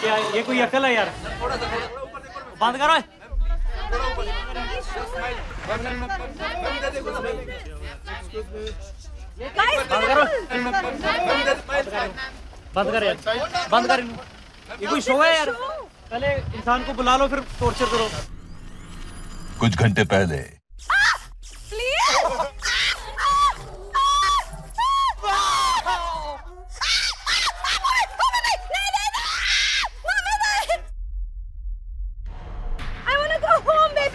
क्या ये कोई अकल है यार? बंद करो। बंद करो। बंद कर यार, बंद कर। ये कोई शो है यार? पहले इंसान को बुला लो फिर टॉर्चर करो। कुछ घंटे पहले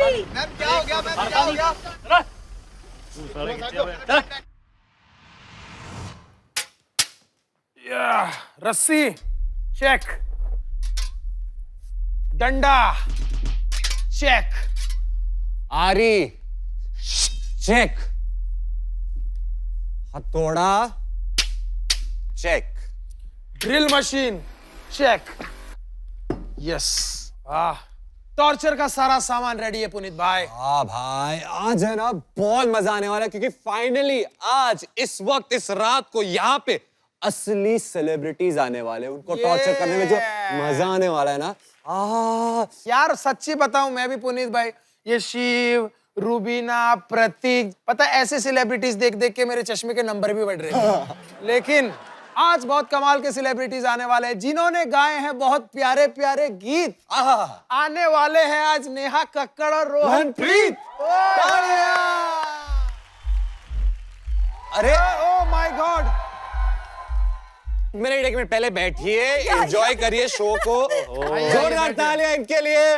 मैम क्या हो गया? मैम क्या हो गया? रस्सी चेक, डंडा चेक, आरी चेक, हथौड़ा check, drill machine check. Yes, torture का सारा सामान रेडी है पुनीत भाई। हाँ भाई, आज है ना बहुत मजा आने वाला है क्योंकि फाइनली आज इस वक्त इस रात को यहाँ पे असली सेलिब्रिटीज आने वाले हैं। उनको टॉर्चर करने में जो मजा आने वाला है ना। यार सच्ची बताऊं मैं भी पुनीत भाई, ये शिव, रूबीना, प्रतीक, पता है ऐसे सेलिब्रिटीज देख देख के मेरे चश्मे के नंबर भी बढ़ रहे हैं। लेकिन आज बहुत कमाल के सेलिब्रिटीज आने वाले हैं जिन्होंने गाए हैं बहुत प्यारे प्यारे गीत। आने वाले हैं आज नेहा कक्कड़ और रोहनप्रीत। अरे ओ माय गॉड, मिनट एक मिनट पहले बैठिए, एंजॉय करिए शो को। जोरदार तालियां इनके लिए।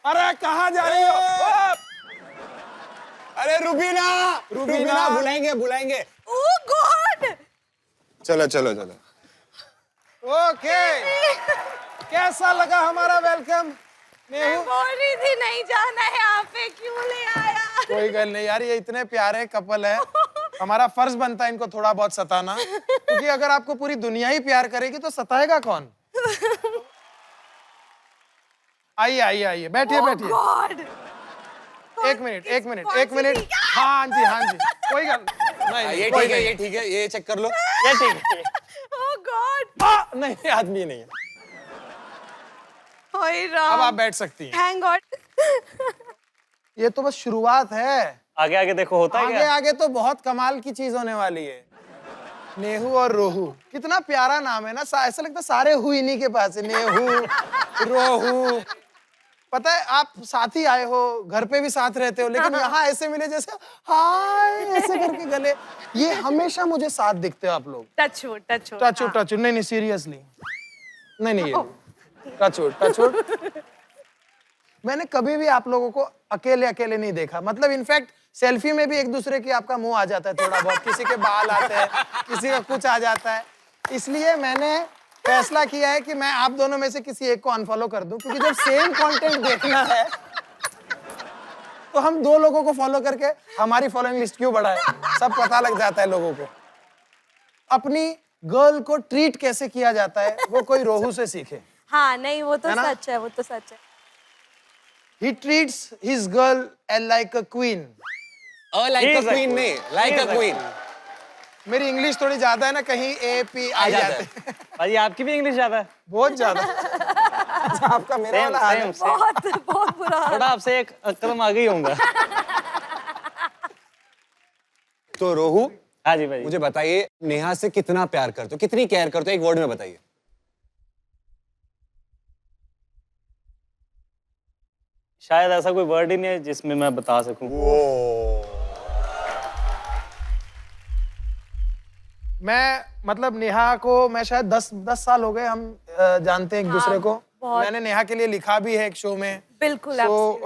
अरे कहाँ जा रही हो? अरे रुबीना, रुबीना बुलाएंगे बुलाएंगे। ओह गॉड, चलो चलो चलो। ओके, कैसा लगा हमारा वेलकम? मैं बोल रही थी नहीं जाना है, यहाँ पे क्यों ले आया? कोई गल नहीं यार, ये इतने प्यारे कपल है, हमारा फर्ज बनता है इनको थोड़ा बहुत सताना, क्योंकि अगर आपको पूरी दुनिया ही प्यार करेगी तो सताएगा कौन? आइए आइए आइए, बैठिए बैठिए। एक मिनट एक मिनट एक मिनट। हाँ जी हाँ जी, कोई गल नहीं। ये ठीक है, ये ठीक है, ये चेक कर लो। ये ठीक है। ओह गॉड, नहीं आदमी नहीं है। ओए राम, अब आप बैठ सकती हैं। Thank God. ये तो बस शुरुआत है, आगे आगे देखो होता है आगे क्या? आगे तो बहुत कमाल की चीज होने वाली है। नेहू और रोहू, कितना प्यारा नाम है ना, ऐसा लगता है सारे हु इन्हीं के पास है। नेहू, रोहू, पता है आप साथ ही आए हो, घर पे भी साथ रहते हो, लेकिन यहाँ ऐसे मिले जैसे हाय ऐसे करके गले। ये हमेशा मुझे साथ दिखते हो आप लोग। Touch wood, touch wood, touch wood, touch wood. नहीं नहीं सीरियसली, नहीं नहीं ये टच वुड, टच वुड। मैंने कभी भी आप लोगों को अकेले अकेले नहीं देखा, मतलब इनफैक्ट सेल्फी में भी एक दूसरे की आपका मुंह आ जाता है थोड़ा बहुत, किसी के बाल आते हैं, किसी का कुछ आ जाता है। इसलिए मैंने फैसला किया है कि मैं आप दोनों में से किसी एक को अनफॉलो कर दूं, क्योंकि जब सेम कंटेंट देखना है तो हम दो लोगों को फॉलो करके हमारी फॉलोइंग लिस्ट क्यों बढ़ाए, सब पता लग जाता है लोगों को। अपनी गर्ल को ट्रीट कैसे किया जाता है वो कोई रोहू से सीखे। हाँ नहीं वो तो है ना? सच है, वो तो सच है। He treats his girl like a queen. Like a queen नहीं, लाइक अ क्वीन। मेरी इंग्लिश थोड़ी ज्यादा है ना, कहीं ए पी आ जाते हैं। भाई आपकी भी इंग्लिश ज्यादा है। बहुत ज्यादा। अच्छा, आपका मेरा वाला हाल है। बहुत बहुत बुरा हाल। थोड़ा आपसे एक कदम आगे ही होऊंगा। तो रोहू, हाँ जी भाई, मुझे बताइए नेहा से कितना प्यार करते हो, कितनी केयर करते हो, एक वर्ड में बताइए। शायद ऐसा कोई वर्ड ही नहीं है जिसमें मैं बता सकूं। मैं मतलब नेहा को मैं शायद 10 साल हो गए हम जानते हैं एक दूसरे को। मैंने नेहा के लिए लिखा भी है एक शो में। बिल्कुल। तो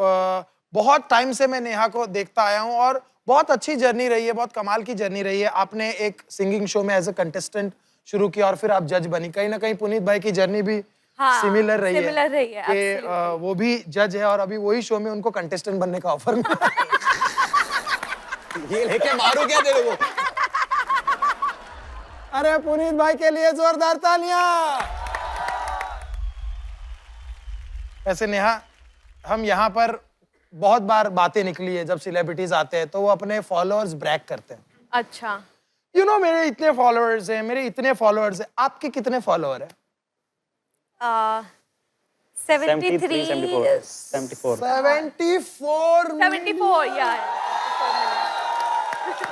बहुत टाइम से मैं नेहा को देखता आया हूँ और बहुत अच्छी जर्नी रही है, बहुत कमाल की जर्नी रही है। आपने एक सिंगिंग शो में एज अ कंटेस्टेंट शुरू किया और फिर आप जज बनी। कहीं ना कहीं पुनीत भाई की जर्नी भी सिमिलर रही है कि वो भी जज है और अभी वही शो में उनको कंटेस्टेंट बनने का ऑफर मिला। ये लेके मारो क्या तेरे को? अरे पुनीत भाई के लिए जोरदार तालियां। ऐसे नेहा, हम यहाँ पर बहुत बार बातें निकली है, जब सेलिब्रिटीज आते हैं तो वो अपने फॉलोअर्स ब्रैग करते हैं। अच्छा। यू नो मेरे इतने फॉलोअर्स हैं, मेरे इतने फॉलोअर्स हैं, आपके कितने फॉलोअर हैं? 73 74 74 यार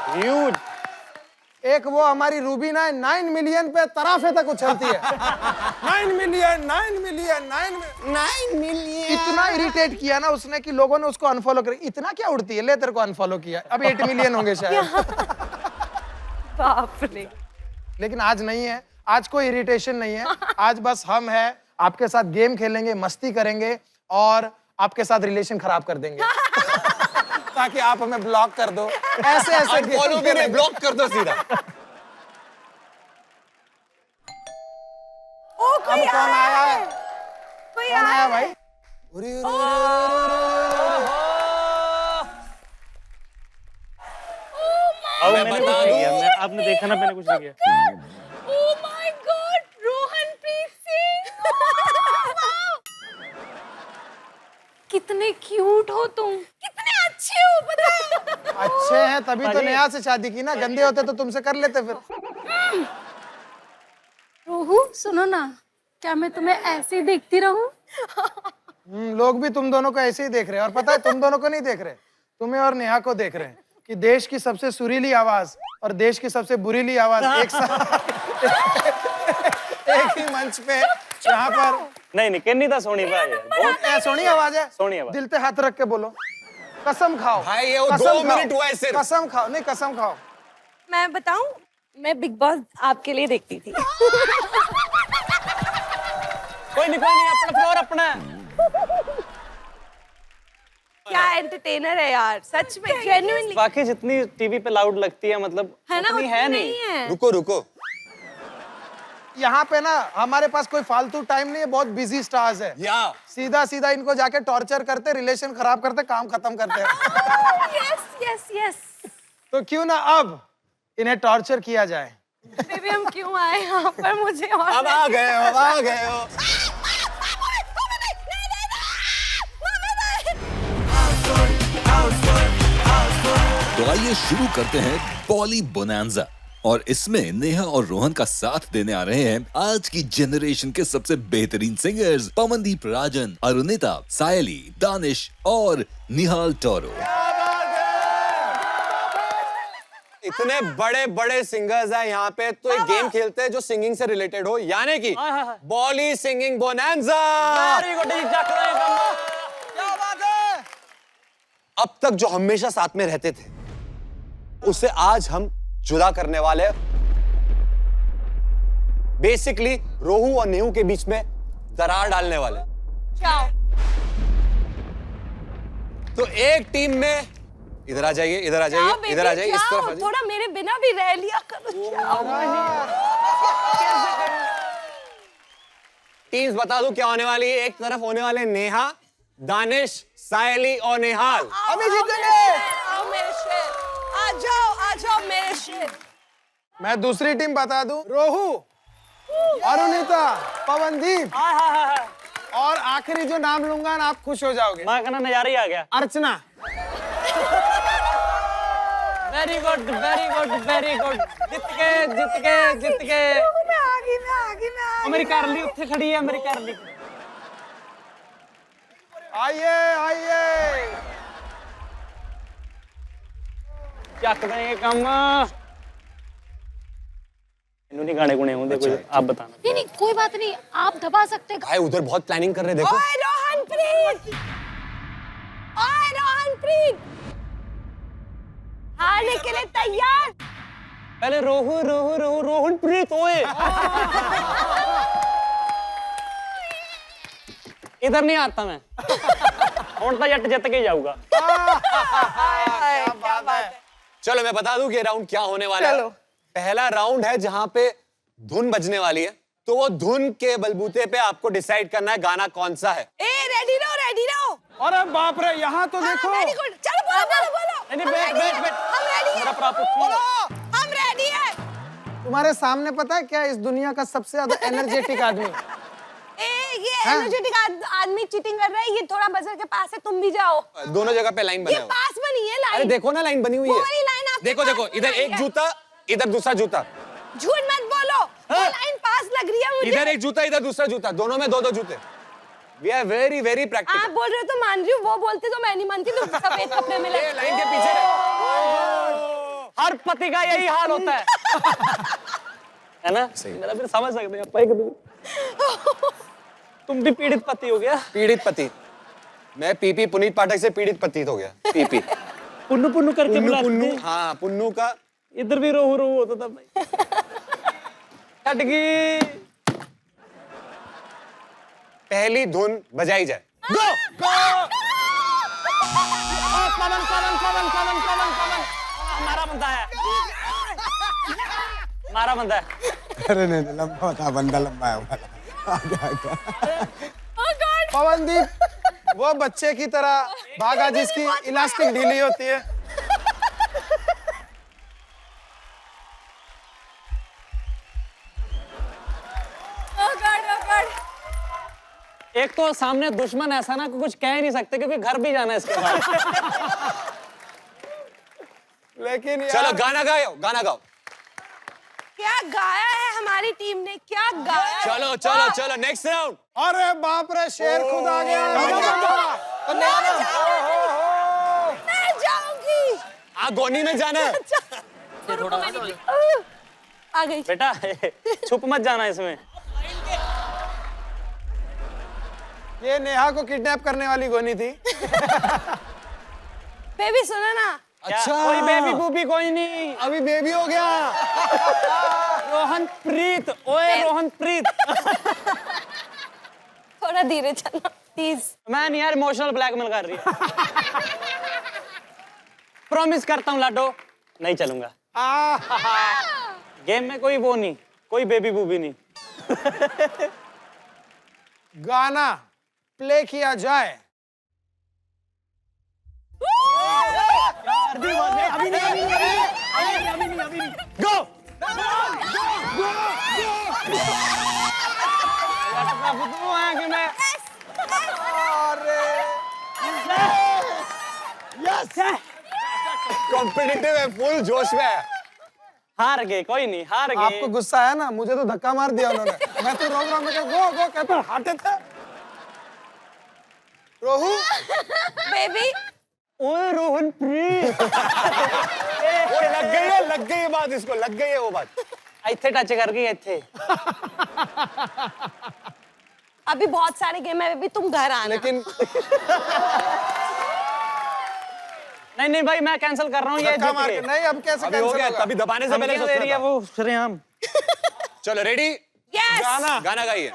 ह्यूज। एक वो हमारी रूबी ना 9 मिलियन पे तराफे तक उछलती है। 9 मिलियन 9 मिलियन 9 मिलियन इतना इरिटेट किया ना उसने कि लोगों ने उसको अनफॉलो कर। इतना क्या उड़ती है, ले तेरे को अनफॉलो किया, अब 8 मिलियन होंगे शायद। बाप रे। लेकिन आज नहीं है, आज कोई इरिटेशन नहीं है, आज बस हम हैं, आपके साथ गेम खेलेंगे, मस्ती करेंगे और आपके साथ रिलेशन खराब कर देंगे ताकि आप हमें ब्लॉक कर दो। ऐसे फॉलो भी नहीं, ब्लॉक कर दो सीधा। ओ अब कोई कौन आया है? कोई कौन आया आया भाई? अब मैंने कुछ नहीं किया, मैं आपने देखा ना, मैंने कुछ नहीं किया। Oh my God, Rohanpreet Singh. कितने क्यूट हो तुम, कितने अच्छे हो, पता है? अच्छे हैं तभी तो नेहा से शादी की ना, गंदे होते तो तुमसे कर लेते फिर। रोहू सुनो ना, क्या मैं तुम्हें ऐसे ही देखती रहूं? लोग भी तुम दोनों को ऐसे ही देख रहे हैं, और पता है तुम दोनों को नहीं देख रहे, तुम्हें और नेहा को देख रहे हैं कि देश की सबसे सुरीली आवाज और देश की सबसे बुरीली आवाज एक साथ एक ही मंच पे यहाँ पर। नहीं किन्नी था सोनी भाई यार, बहुत सोनी आवाज है, सोनी आवाज। दिल पे हाथ रख के बोलो, कसम खाओ भाई ये वो कसम 2 खाओ, मिनट हुआ है सिर्फ। कसम खाओ, नहीं कसम खाओ। मैं बताऊं, मैं बिग बॉस आपके लिए देखती थी। कोई नहीं अपना फ्लोर अपना। क्या एंटरटेनर है यार, सच में, जेन्युइनली। बाकी जितनी टीवी पे लाउड लगती है, मतलब है ना, उतनी उतनी है नहीं है। रुको रुको, यहाँ पे ना हमारे पास कोई फालतू टाइम नहीं है, बहुत बिजी स्टार्स है, या सीधा सीधा इनको जाके टॉर्चर करते, रिलेशन खराब करते, काम खत्म करते हैं। Yes yes yes. तो क्यों ना अब इन्हें टॉर्चर किया जाए। बेबी हम क्यों आए यहाँ पर, मुझे और अब आ गए हो, अब आ गए हो। तो आइए शुरू करते हैं बॉली बोनांजा। और इसमें नेहा और रोहन का साथ देने आ रहे हैं आज की जनरेशन के सबसे बेहतरीन सिंगर्स पवनदीप राजन, अरुणिता, सायली, दानिश और निहाल टोरो। इतने बड़े बड़े सिंगर्स हैं यहाँ पे, तो एक गेम खेलते हैं जो सिंगिंग से रिलेटेड हो, यानी कि बॉली सिंगिंग बोनांजा। क्या बात है? अब तक जो हमेशा साथ में रहते थे उससे आज हम जुदा करने वाले हैं। बेसिकली रोहू और नेहू के बीच में दरार डालने वाले। तो एक टीम में इधर आ जाइए, इधर आ जाइए, इधर आ जाइए, इस तरफ आ जाइए। थोड़ा मेरे बिना भी रह लिया करो। टीम्स बता दूं क्या होने वाली है। एक तरफ होने वाले नेहा, दानिश, सायली और निहाल। अभी जीतेंगे। आओ मेरे शेर, आ जाओ मेरे शेर। मैं दूसरी टीम बता दूं, रोहू, अरुणिता, पवनदीप, और आखिरी जो नाम लूंगा ना आप खुश हो जाओगे, माँ का ना नजारा ही आ गया। Archana. Very good very good very good. जित गए। मैं आ गई। मेरी कारली उत्थे खड़ी है, मेरी कारली। आइए। ਚੱਕ ਦੇंगे ਕੰਮ। इन्हों नहीं गाने गुने होंगे, कोई आप बताना। नहीं कोई बात नहीं, आप दबा सकते हैं। भाई उधर बहुत प्लानिंग कर रहे, देखो। ओए रोहनप्रीत, हारने के लिए तैयार? पहले रोहनप्रीत ओए। इधर नहीं आता मैं। ਹੁਣ ਤਾਂ जट जित के ही जाऊंगा। क्या बात है। चलो मैं बता दूं कि राउंड क्या होने वाला है। पहला राउंड है जहां पे धुन बजने वाली है, तो वो धुन के बलबूते पे आपको डिसाइड करना है गाना कौन सा है। रेडी रहो। अरे बाप रे, यहाँ तो देखो। वेरी गुड, चलो बोलो। नहीं बैठ। हम रेडी हैं। मेरा प्राप्त हम रेडी हैं। तुम्हारे सामने पता है क्या इस दुनिया का सबसे ज्यादा एनर्जेटिक आदमी? ये एनर्जेटिक आदमी चीटिंग कर रहा है। ये थोड़ा बजर के पास है, तुम भी जाओ। दोनों जगह पे लाइन ये बना हुआ है। पास बनी है लाइन। अरे देखो ना लाइन बनी हुई पूरी है। लाइन आपके देखो पास इधर बनी एक है। जूता इधर दूसरा जूता, झूठ मत बोलो, वो लाइन पास लग रही है मुझे। इधर एक जूता, इधर दूसरा जूता, दोनों में 2-2 जूते। We are very very आप practical। बोल रहे हो तो मान रही हूँ, वो बोलते तो मैं नहीं मानती। तुम सफेद कपड़े में ये लाइन के पीछे हर पति का यही हाल होता है है ना? मेरा फिर समझ सकते हैं तुम भी पीड़ित पति हो गया। पीड़ित पति, मैं पीपी पुनीत पाठक से पीड़ित पति हो गया। पीपी पुन्नू पुन्नू करके पुन्नू बुलाते पुन्नू, थे। हाँ पुन्नू का। इधर भी रोहू रोहू होता था भाई। हट गई। पहली धुन बजाई जाए। गो गो। पवन पवन पवन पवन पवन पवन हमारा बंदा है, हमारा बंदा है। अरे नहीं लंबा था, बंदा लंबा है वाला। पवनदीप वो बच्चे की तरह भागा जिसकी इलास्टिक ढीली होती है। एक तो सामने दुश्मन ऐसा ना कि कुछ कह ही नहीं सकते क्योंकि घर भी जाना है इसके बाद। लेकिन यार चलो गाना गाओ, गाना गाओ। क्या गाया है हमारी टीम ने, क्या गाया है? चलो चलो चलो नेक्स्ट राउंड। अरे बाप रे, शेर खुद आ गया। मैं जाऊंगी। गोनी में जाना है। आ गई। बेटा छुप मत जाना इसमें। ये नेहा को किडनैप करने वाली गोनी थी। बेबी सुनो ना, अच्छा कोई बेबी बूबी कोई नहीं। अभी बेबी हो गया। रोहन प्रीत, ओए रोहन प्रीत। थोड़ा धीरे चलना प्लीज। मैं नहीं यार, इमोशनल ब्लैकमेल कर रही है। प्रॉमिस करता हूँ लाडो, नहीं चलूंगा। गेम में कोई वो नहीं, कोई बेबी बूबी नहीं। गाना प्ले किया जाए। गो। कॉम्पिटिटिव है, फुल जोश में है। हार गए, कोई नहीं, हार गए। आपको गुस्सा है ना, मुझे तो धक्का मार दिया उन्होंने। मैं तो रोक रहा हूँ, मैं गो गो कहता हटे थे। रोहू बेबी ओए रोहन प्रीत। वो लग गई है बात, इसको लग गई है वो बात। इत्थे टच कर गई इत्थे। अभी बहुत सारे गेम है बेबी, तुम घर आना। लेकिन नहीं नहीं भाई, मैं कैंसिल कर रहा हूँ ये धक्का मार के जीत नहीं, अब कैसे अभी हो कैंसिल गया, होगा? तभी दबाने से पहले दे रही है सोचना था। वो श्रेयाम। चलो रेडी, यस। गाना गाइए।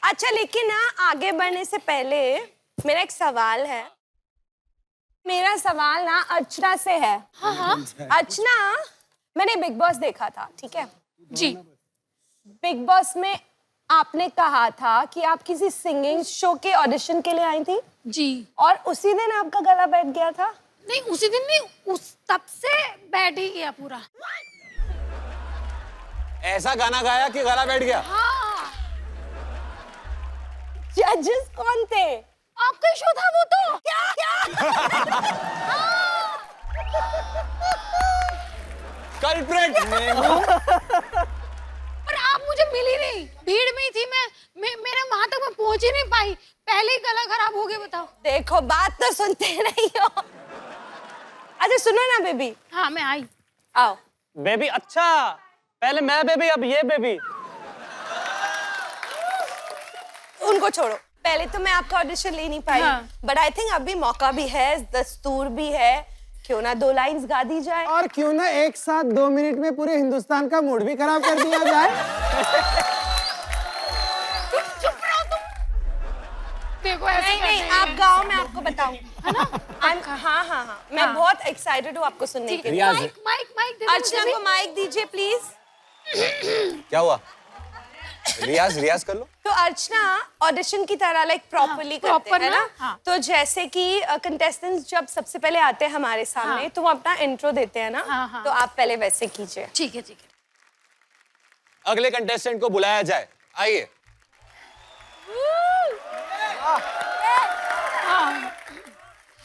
अच्छा लेकिन ना, आगे बढ़ने से पहले मेरा एक सवाल है। मेरा सवाल ना अर्चना से है। हाँ हाँ। अर्चना, मैंने बिग बॉस देखा था, ठीक है जी। बिग बॉस में आपने कहा था कि आप किसी सिंगिंग शो के ऑडिशन के लिए आई थी जी। और उसी दिन आपका गला बैठ गया था। नहीं उसी दिन नहीं, उस तब से बैठ ही गया पूरा। ऐसा गाना गाया कि गला बैठ गया। हाँ। जजेस कौन थे? आपका शो था वो तो। कल्प्रेट पर आप मुझे मिली नहीं, भीड़ में ही थी मैं मेरे वहां तक मैं पहुंच ही नहीं पाई, पहले ही गला खराब हो गया। बताओ। देखो बात तो सुनते नहीं हो। अच्छा सुनो ना बेबी। हाँ मैं आई। आओ। बेबी अच्छा, पहले मैं बेबी अब ये बेबी। उनको छोड़ो, पहले तो मैं आपका ऑडिशन ले नहीं पाई, हाँ। बट आई थिंक अभी मौका भी है, दस्तूर भी है, क्यों ना 2 लाइंस गा दी जाए। और क्यों ना एक साथ 2 मिनट में पूरे हिंदुस्तान का मूड भी खराब कर दिया जाए। चुप रहो तुम। देखो ऐसे नहीं नहीं, करते हैं। आप गाओ, मैं आपको बताऊं, है ना? हाँ हाँ हाँ, मैं बहुत एक्साइटेड हूँ आपको सुनने के लिए। माइक माइक माइक दे दो अर्चना मुझे को भी। माइक दीजिए प्लीज। क्या हुआ? रियाज कर लो। तो अर्चना ऑडिशन की तरह लाइक प्रॉपरली हाँ, करते proper हैं ना, ना? हाँ। तो जैसे कि कंटेस्टेंट्स जब सबसे पहले आते हैं हमारे सामने, हाँ। तो वो अपना इंट्रो देते हैं ना, हाँ, हाँ। तो आप पहले वैसे कीजिए। ठीक है ठीक है। अगले कंटेस्टेंट को बुलाया जाए, आइए।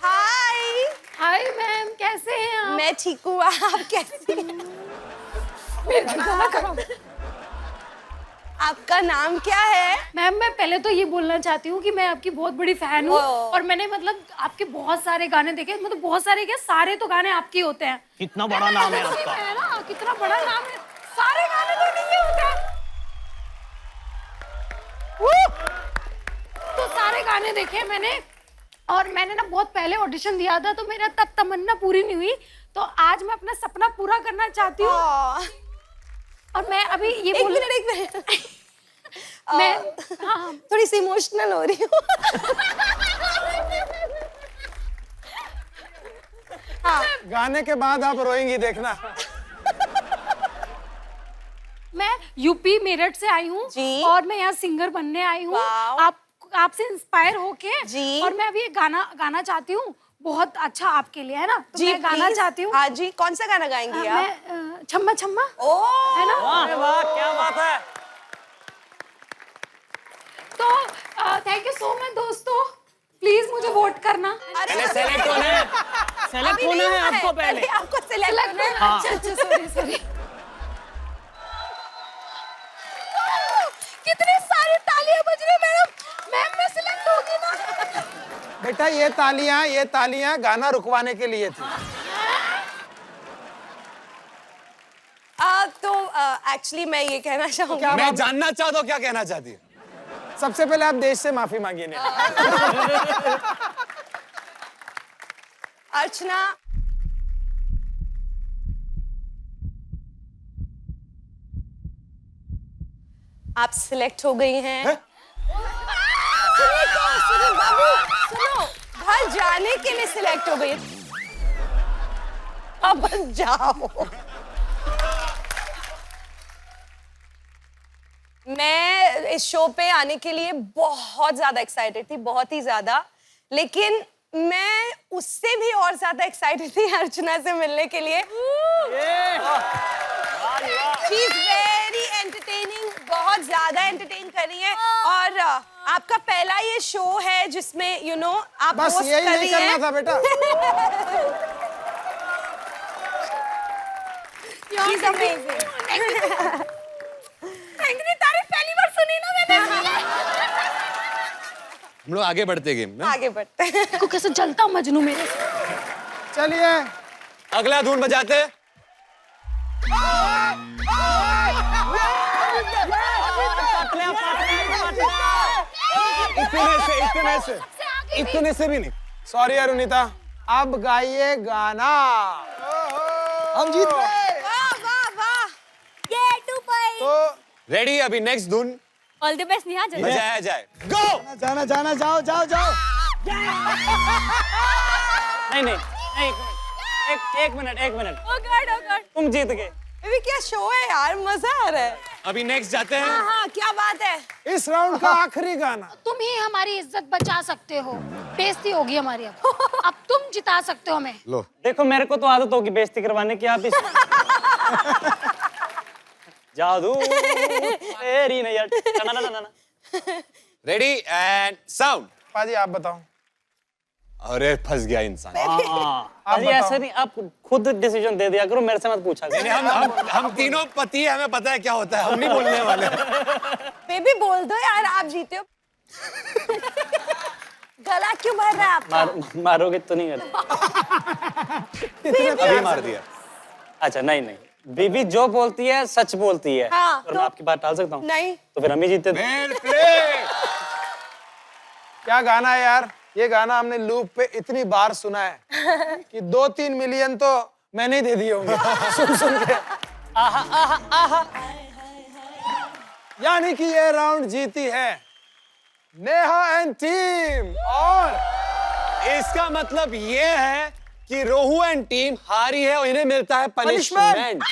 हाय हाय मैम, कैसे हैं आप? मैं ठीक हूँ, आप कैसी हैं? मेरा गला खराब। आपका नाम क्या है? मैम मैं पहले तो ये बोलना चाहती हूँ कि मैं आपकी बहुत बड़ी फैन हूँ ओह। और मैंने मतलब आपके बहुत सारे गाने देखे, मतलब बहुत सारे क्या, सारे तो गाने आपके होते हैं। कितना बड़ा नाम है आपका। है ना, कितना बड़ा नाम है, सारे गाने तो नहीं होते हैं। तो सारे गाने देखे मैंने और मैंने ना बहुत पहले ऑडिशन दिया था, तो मेरा तब तमन्ना पूरी नहीं हुई, तो आज मैं अपना सपना पूरा करना चाहती हूँ। और मैं अभी ये एक मिनट मैं हाँ थोड़ी सी इमोशनल हो रही हूँ। गाने के बाद आप रोएंगी देखना। मैं यूपी मेरठ से आई हूँ जी। और मैं यहाँ सिंगर बनने आई हूँ। वाओ। आपसे इंस्पायर होके जी। और मैं अभी एक गाना गाना चाहती हूँ, बहुत अच्छा आपके लिए, है ना? तो मैं गाना please। चाहती हूँ। हाँ जी, कौन सा गाना गाएंगी आप? मैं छम्मा छम्मा, ओह, है ना? वाह वाह क्या बात है। तो थैंक यू सो मच दोस्तों, प्लीज मुझे वोट करना। पहले सेलेक्ट होना है, सेलेक्ट अभी होना नहीं है हुआ आपको पहले। आपको सिलेक्ट करना है। अच्छा अच्छा, सॉरी सॉरी। कितनी सारी तालियां बज रही मैडम। मैम मैं सिलेक्ट होगी ना? बेटा ये तालियां गाना रुकवाने के लिए थी। तो एक्चुअली मैं ये कहना चाहूंगी, मैं जानना चाहता हूँ क्या कहना चाहती है। सबसे पहले आप देश से माफी मांगिए। अर्चना आप सिलेक्ट हो गई हैं। सुनिए बाबू, सुनो, घर जाने के लिए सिलेक्ट हो गई। अब बस जाओ। मैं इस शो पे आने के लिए बहुत ज्यादा एक्साइटेड थी, बहुत ही ज्यादा, लेकिन मैं उससे भी और ज्यादा एक्साइटेड थी अर्चना से मिलने के लिए। She is very entertaining, बहुत ज्यादा एंटरटेन कर रही है और आपका पहला ये शो है जिसमें आप बस host यही कर नहीं रही करना हैं। था बेटा। She's amazing। इतनी तारीफ पहली बार सुनी ना मैंने। हम लोग आगे बढ़ते गेम में। आगे बढ़ते हैं। देखो कैसे जलता मजनू मेरे से। चलिए अगला धुन बजाते। इतने से भी नहीं। सॉरी अरुणिता, अब गाइए गाना। हम जीत गए। वाह वाह वाह, ये 2 पॉइंट। तो रेडी, अभी नेक्स्ट धुन ऑल द बेस्ट निहा। बजाया जाए। गो। जाना जाना जाओ जाओ जाओ। नहीं एक minute Oh God, oh God। तुम जीत गए। अभी क्या शो है यार, मजा आ रहा है। अभी नेक्स्ट जाते हैं। हाँ हाँ, क्या बात है। इस राउंड का आखिरी गाना। तुम ही हमारी इज्जत बचा सकते हो, बेइज्जती होगी हमारी अब तुम जिता सकते हो हमें। लो, देखो मेरे को तो आदत होगी बेइज्जती करवाने की, आप इस जादू तेरी नजर ना। Ready and sound. पाजी आप बताओ। अरे फंस गया इंसान। अरे बताओ। ऐसे नहीं, आप खुद डिसीजन दे दिया करो, मेरे से मत पूछा करो। हम तीनों पति हैं, हमें पता है क्या होता है, हम नहीं बोलने वाले। बेबी बोल दो यार, आप जीते हो। गला क्यों भर रहा है आपका? मारोगे तो नहीं करते। अभी मार दिया। अच्छा नहीं, बीबी जो बोलती है सच बोलती है। हाँ, और मैं आपकी बात टाल सकता हूँ? नहीं। तो फिर हम ही जीते। Well play. क्या गाना है यार, ये गाना हमने लूप पे इतनी बार सुना है कि 2-3 मिलियन तो मैंने ही दे दिए होंगे सुन के। यानी कि ये राउंड जीती है नेहा एंड टीम, और इसका मतलब ये है कि रोहू एंड टीम हारी है और इन्हें मिलता है पनिशमेंट।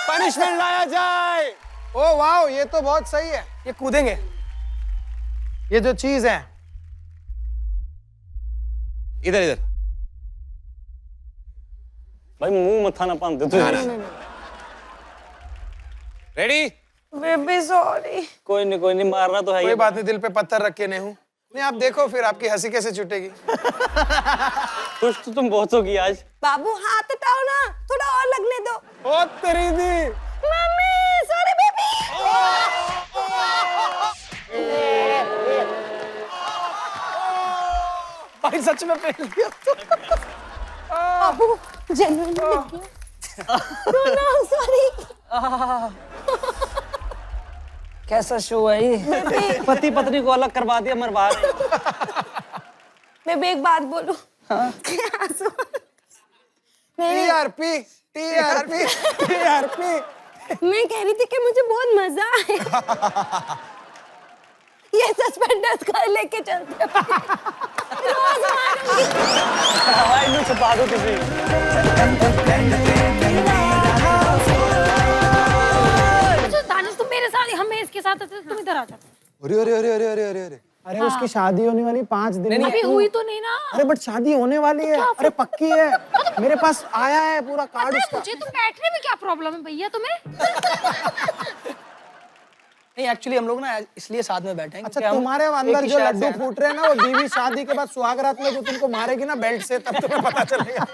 पनिशमेंट लाया जाए। ओ वाओ, ये तो बहुत सही है। ये कूदेंगे, ये जो चीज है। इधर इधर। भाई मुंह मथा ना पान दे तू। रेडी। Baby sorry. कोई नहीं मारना तो है कोई ही। बात नहीं, दिल पे पत्थर रख के नहीं हूं। नहीं आप देखो फिर आपकी हंसी कैसे छूटेगी। खुश तो तुम बहुत होगी आज। बाबू हाथ हटाओ ना, तो थोड़ा और लगने दो। ओ तेरी दी। Mummy sorry baby. भाई सच में पहन लिया तो। बाबू जेन्युइनली सॉरी। कैसा शो है ये? पति पत्नी को अलग करवा दिया, मरवा रहे। मैं भी एक बात बोलूं। TRP TRP TRP. मैं कह रही थी कि मुझे बहुत मजा आया। ये सस्पेंडर्स घर लेके चलते रोज मारूंगी। हवाई में छुपा दो किसी। अच्छा दानिश तुम मेरे साथ, हम इसके साथ थे, तुम इधर आ जाओ। अरे अरे अरे अरे अरे अरे अरे अरे उसकी शादी होने वाली 5 दिन में। अभी हुई तो नहीं ना। अरे बट शादी होने वाली है। अरे पक्की है, मेरे पास आया है पूरा कार्ड पता है उसका। मुझे तुम बैठने में क्या प्रॉब्लम है भैया तुम्हें? नहीं एक्चुअली हम लोग ना इसलिए साथ में बैठे हैं अच्छा क्योंकि हम तुम्हारे एक अंदर ही जो शहर से लड्डू हैं ना। फूट रहे हैं ना, वो बीवी शादी के बाद सुहागरात में जो तुमको मारेगी ना बेल्ट से, तब तुम्हें पता चलेगा।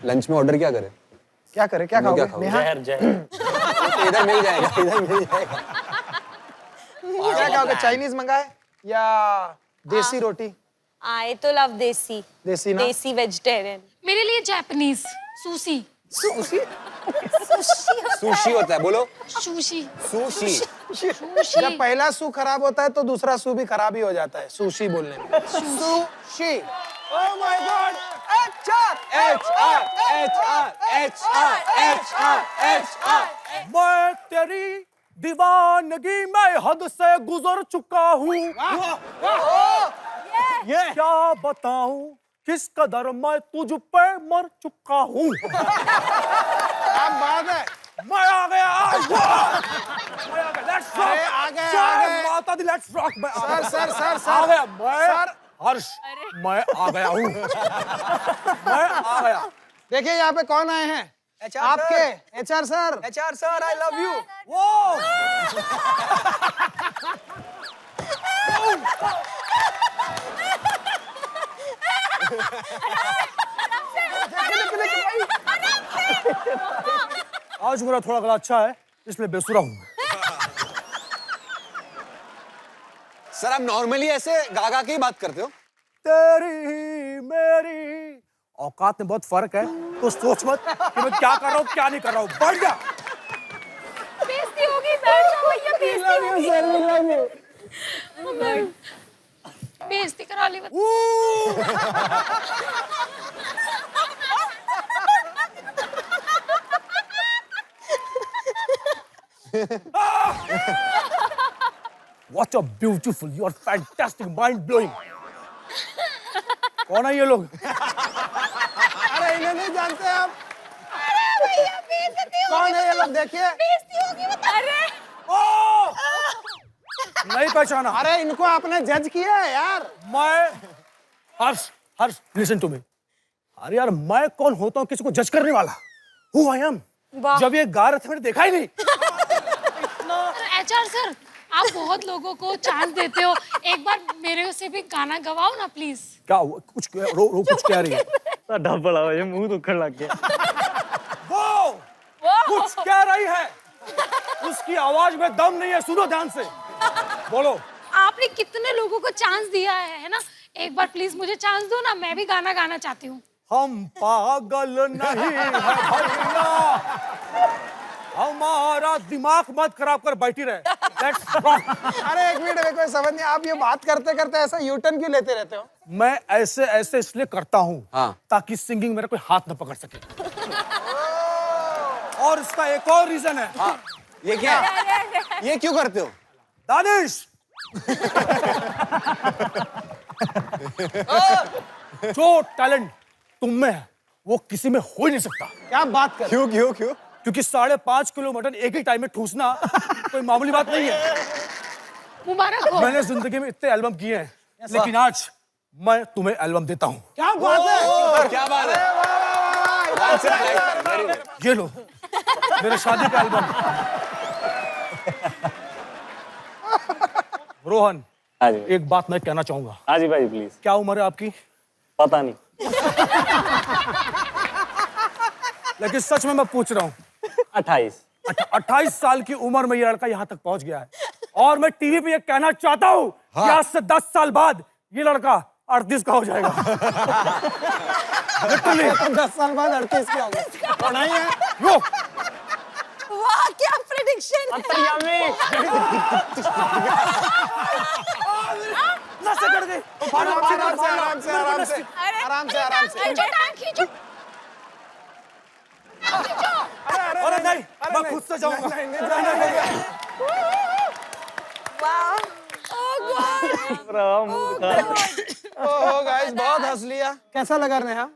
लंच में ऑर्डर क्या करें? क्या करे, क्या खाओगे? खाओगे? नेहा जहर जहर। इधर मिल जाएगा, इधर मिल जाएगा। क्या खाओगे? चाइनीज मंगाए या देसी रोटी? आई तो लव देसी। देसी ना? देसी वेजिटेरियन। मेरे लिए जापानीज सुशी। सुशी होता है, बोलो। सुशी। सुशी। जब पहला सू खराब होता है तो दूसरा सू भी खराब ही हो जाता है सुशी बोलने में। सुशी। Oh my God. मैं तेरी दीवानगी में हद से गुजर चुका हूँ। ये क्या बताऊं किस कदर मैं तुझ पे मर चुका हूँ। क्या बात है। मैं आ गया। मैं आ गया। Let's rock. अरे आ गए, जय आ गए। माता दी let's rock। मैं आ गया। सर आ गया मैं। हर्ष मैं आ गया हूँ। मैं आ गया। देखिए यहाँ पे कौन आए हैं? आपके HR sir. HR sir I love you. वो आज मेरा थोड़ा गला अच्छा है इसलिए बेसुरा हूँ। सर आप नॉर्मली ऐसे गागा की बात करते हो? तेरी मेरी औकात में बहुत फर्क है, तो सोच मत कि मैं क्या कर रहा हूँ क्या नहीं कर रहा हूँ। बढ़ जा। बेइज्जती होगी, बैठ जाओ भैया, बेइज्जती होगी। बेइज्जती करा ली। What a beautiful, you are fantastic, mind blowing. कौन है ये लोग? अरे इन्हें नहीं जानते आप? कौन है ये लोग? देखिए। अरे नहीं पहचाना। अरे इनको आपने जज किया है यार। मैं हर्ष हर्ष लिसन टू मी। अरे यार मैं कौन होता हूँ किसी को जज करने वाला? Who I am? जब ये गा रहे थे मैंने देखा ही नहीं। एचआर सर आप बहुत लोगों को चांस देते हो, एक बार मेरे से भी गाना गवाओ ना प्लीज। क्या हुआ? कुछ रो कुछ कह रही है। ढप पड़ा हुआ है, मुंह दुखने लग गया। वो कुछ कह रही है, उसकी आवाज में दम नहीं है, सुनो ध्यान से। बोलो। आपने कितने लोगों को चांस दिया है ना, एक बार प्लीज मुझे चांस दो ना, मैं भी गाना गाना चाहती हूँ। हम पागल नहीं है भैया, हमारा दिमाग मत खराब कर बैठी रहे। Let's rock. अरे एक मिनट, मेरे को समझ नहीं, आप ये बात करते करते ऐसा यूटर्न क्यों लेते रहते हो? मैं ऐसे ऐसे इसलिए करता हूँ हाँ। ताकि सिंगिंग मेरा कोई हाथ न पकड़ सके। और इसका एक और रीजन है। हाँ। ये क्या? ये क्यों करते हो? दानिश जो टैलेंट तुम में है वो किसी में हो ही नहीं सकता। क्या बात कर? क्यों क्यों क्यों? क्योंकि 5.5 किलो मटन एक ही टाइम में ठूसना कोई मामूली बात नहीं है। मुबारक हो। मैंने जिंदगी में इतने एल्बम किए हैं, लेकिन आज मैं तुम्हें एल्बम देता हूँ। क्या बात है? क्या बात है? Very good. ये लो मेरे शादी का एल्बम। रोहन हाँ जी एक बात मैं कहना चाहूंगा। हाँ जी भाई प्लीज। क्या उम्र है आपकी? पता नहीं। लेकिन सच में मैं पूछ रहा हूँ 28। 28 साल की उम्र में ये लड़का यहाँ तक पहुंच गया है और मैं टीवी पे ये कहना चाहता हूँ कि आज से 10 साल बाद ये लड़का 38 का हो जाएगा। लिटरली 10 साल बाद 38 की होगा। और नहीं है यो वाह क्या प्रेडिक्शन। नसें कट गई। आराम से आराम से आराम से आराम से अरे, आराम से आराम से खींचो अरे नहीं मैं खुद से जाऊंगा। वाह ओह गाइस बहुत हंस लिया। कैसा लगा नेहा?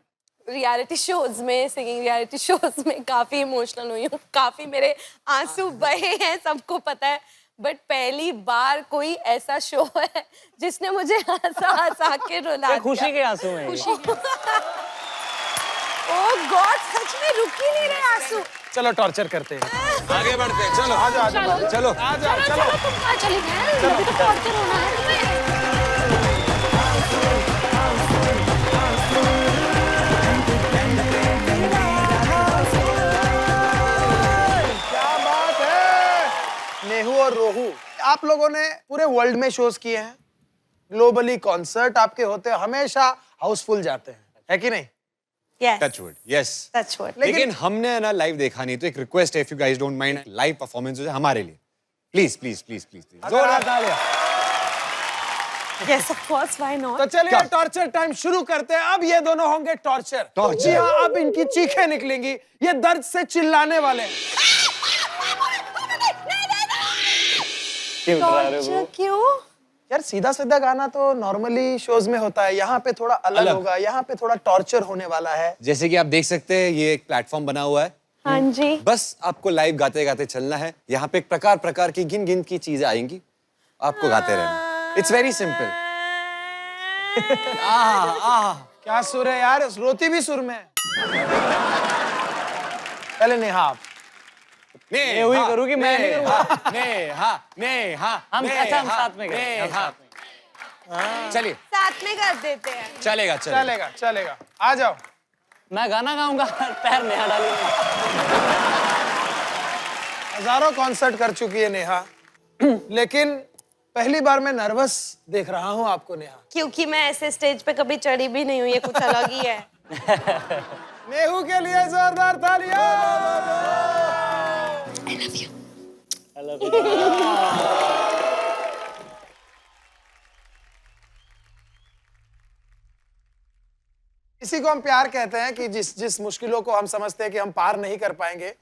रियलिटी शोज में, सिंगिंग रियलिटी शोज में काफी इमोशनल हुई हूँ, काफी मेरे आंसू बहे हैं, सबको पता है। बट पहली बार कोई ऐसा शो है जिसने मुझे हंसा हंसा के रुला दिया। खुशी के आंसू हैं ये। खुशी। ओह गॉड सच में रुक ही नहीं रहे आंसू। चलो टॉर्चर करते हैं। आगे बढ़ते हैं, चलो आ जाओ चलो। आ जाओ चलो। तुम कहाँ चली गए? अभी तो टॉर्चर होना है तुम्हें। क्या बात है। नेहू और रोहू, आप लोगों ने पूरे वर्ल्ड में शोज किए हैं, ग्लोबली कॉन्सर्ट आपके होते हैं, हमेशा हाउसफुल जाते हैं, है कि नहीं? Yes touchwood, yes. टचवुड। लेकिन हमने ना लाइव देखा नहीं, तो एक रिक्वेस्ट है, if you guys don't mind, live performance हो जाए हमारे लिए, प्लीज प्लीज प्लीज प्लीज। जोरदार तालियां। Yes of course why not. तो चलिए टॉर्चर टाइम शुरू करते हैं। अब ये दोनों होंगे टॉर्चर। जी हाँ, अब इनकी चीखें निकलेंगी, ये दर्द से चिल्लाने वाले हैं। टॉर्चर क्यों? यार सीधा सीधा गाना तो नॉर्मली शोज में होता है, यहाँ पे थोड़ा अलग होगा, यहाँ पे थोड़ा टॉर्चर होने वाला है। जैसे कि आप देख सकते हैं, ये एक प्लेटफॉर्म बना हुआ है, हाँ जी। बस आपको लाइव गाते गाते चलना है। यहाँ पे प्रकार प्रकार की गिन गिन की चीजें आएंगी, आपको गाते रहना। It's very simple. क्या सुर है यार, रोती भी सुर में है। पहले नेहा आप। ने हुई करूँगी, मैं नहीं करूँगा। हम साथ में गए, हम साथ में। चलिए साथ में कर देते हैं। चलेगा चलेगा। चलेगा चलेगा, आ जाओ। मैं गाना गाऊंगा, पैर नेहा डालूंगा। हजारों कॉन्सर्ट कर चुकी है नेहा, लेकिन पहली बार मैं नर्वस देख रहा हूँ आपको नेहा। क्योंकि मैं ऐसे स्टेज पे कभी चढ़ी भी नहीं हुई, ये कुछ अलग ही है। नेहू के लिए जोरदार तालियां। I love you. I love you. इसी को हम प्यार कहते हैं कि जिस मुश्किलों को हम समझते हैं कि हम पार नहीं कर पाएंगे,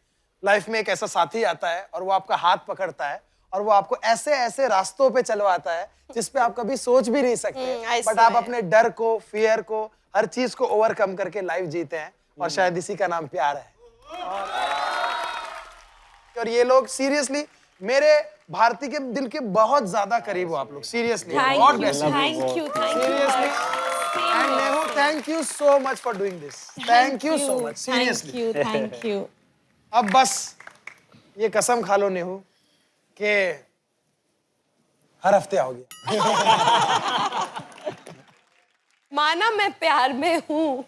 लाइफ में एक ऐसा साथी आता है और वो आपका हाथ पकड़ता है और वो आपको ऐसे ऐसे रास्तों पे चलवाता है जिस पे आप कभी सोच भी नहीं सकते, बट आप अपने डर को, फियर को, हर चीज को ओवरकम करके लाइफ जीते हैं और शायद इसी का नाम प्यार है। और ये लोग सीरियसली मेरे भारती के दिल के बहुत ज्यादा करीब हो आप लोग, seriously. God bless you. Thank you. Seriously. And Nehu, thank you so much for doing this. Thank you so much, seriously. Thank you. अब बस ये कसम खा लो नेहू कि हर हफ्ते आओगे। माना मैं प्यार में हूँ।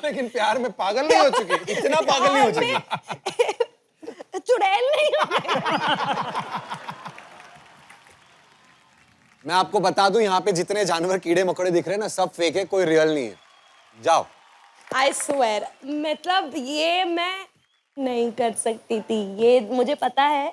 लेकिन प्यार में पागल नहीं हो चुकी, इतना पागल नहीं हो चुकी। चुड़ैल नहीं हो। मैं आपको बता दूं, यहाँ पे जितने जानवर कीड़े मकोड़े दिख रहे हैं ना, सब फेक है, कोई रियल नहीं है। जाओ। I swear, मतलब ये मैं नहीं कर सकती थी, ये मुझे पता है